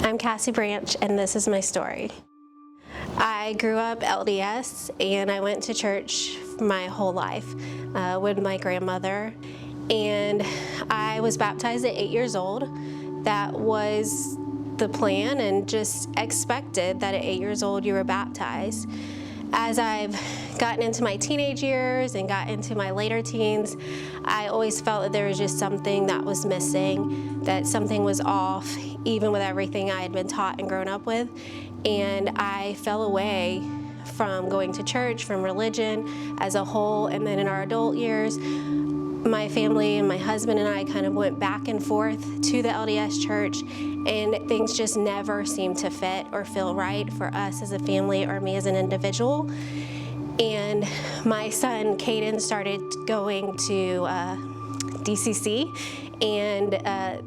I'm Cassie Branch, and this is my story. I grew up LDS, and I went to church my whole life with my grandmother, and I was baptized at 8 years old. That was the plan, and just expected that at 8 years old you were baptized. As I've gotten into my teenage years and got into my later teens, I always felt that there was just something that was missing, that something was off, even with everything I had been taught and grown up with. And I fell away from going to church, from religion as a whole. And then in our adult years, my family and my husband and I kind of went back and forth to the LDS church, and things just never seemed to fit or feel right for us as a family or me as an individual. And my son, Caden, started going to DCC, and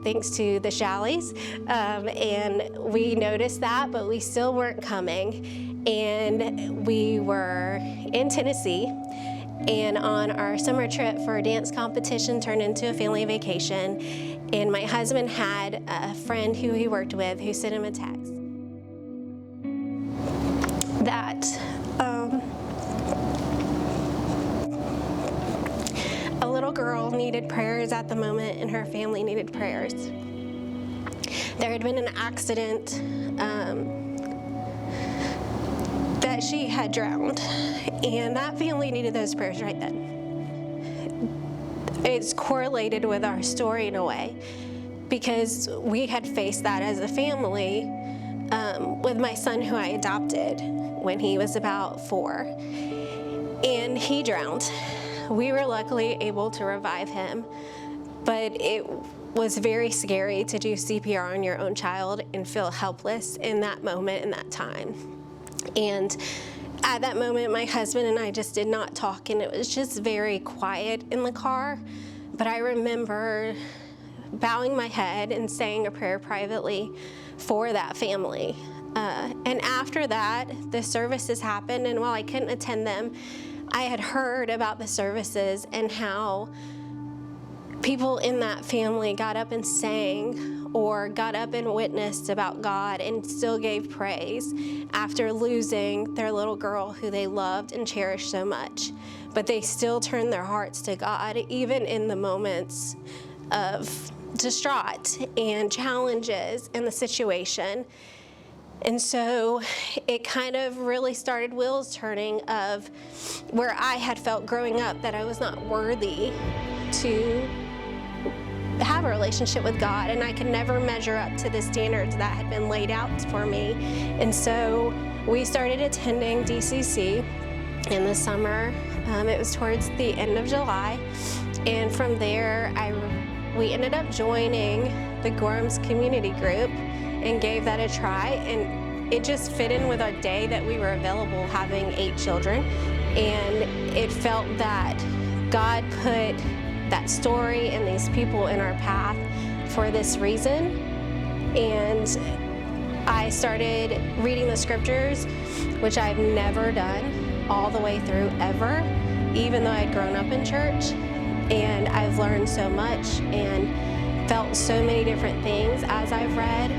thanks to the Shalleys, and we noticed that, but we still weren't coming. And we were in Tennessee, and on our summer trip for a dance competition turned into a family vacation, and my husband had a friend who he worked with who sent him a text that a little girl needed prayers at the moment, and her family needed prayers. There had been an accident that she had drowned, and that family needed those prayers right then. It's correlated with our story in a way, because we had faced that as a family with my son, who I adopted when he was about 4, and he drowned. We were luckily able to revive him, but it was very scary to do CPR on your own child and feel helpless in that moment, in that time. And at that moment, my husband and I just did not talk, and it was just very quiet in the car. But I remember bowing my head and saying a prayer privately for that family. And after that, the services happened, and while I couldn't attend them, I had heard about the services and how people in that family got up and sang, or got up and witnessed about God and still gave praise after losing their little girl who they loved and cherished so much. But they still turned their hearts to God, even in the moments of distraught and challenges in the situation. And so it kind of really started wheels turning of where I had felt growing up that I was not worthy to have a relationship with God, and I could never measure up to the standards that had been laid out for me. And so we started attending DCC in the summer. It was towards the end of July, and from there we ended up joining the Gorham's community group and gave that a try, and it just fit in with our day that we were available, having 8 children. And it felt that God put that story and these people in our path for this reason. And I started reading the scriptures, which I've never done all the way through ever, even though I'd grown up in church. And I've learned so much and felt so many different things as I've read.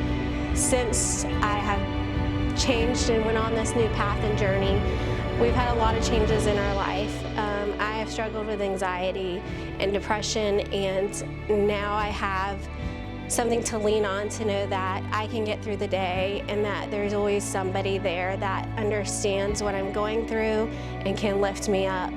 Since I have changed and went on this new path and journey, we've had a lot of changes in our life. I have struggled with anxiety and depression, and now I have something to lean on to know that I can get through the day, and that there's always somebody there that understands what I'm going through and can lift me up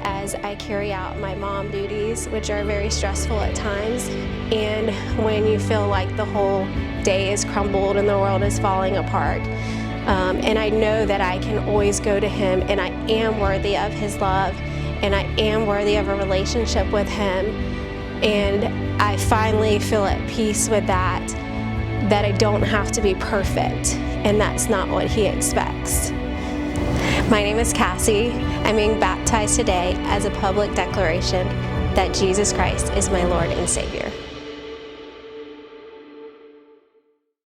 as I carry out my mom duties, which are very stressful at times. And when you feel like the whole day is crumbled and the world is falling apart. And I know that I can always go to Him, and I am worthy of His love, and I am worthy of a relationship with Him. And I finally feel at peace with that I don't have to be perfect, and that's not what He expects. My name is Cassie. I'm being baptized today as a public declaration that Jesus Christ is my Lord and Savior.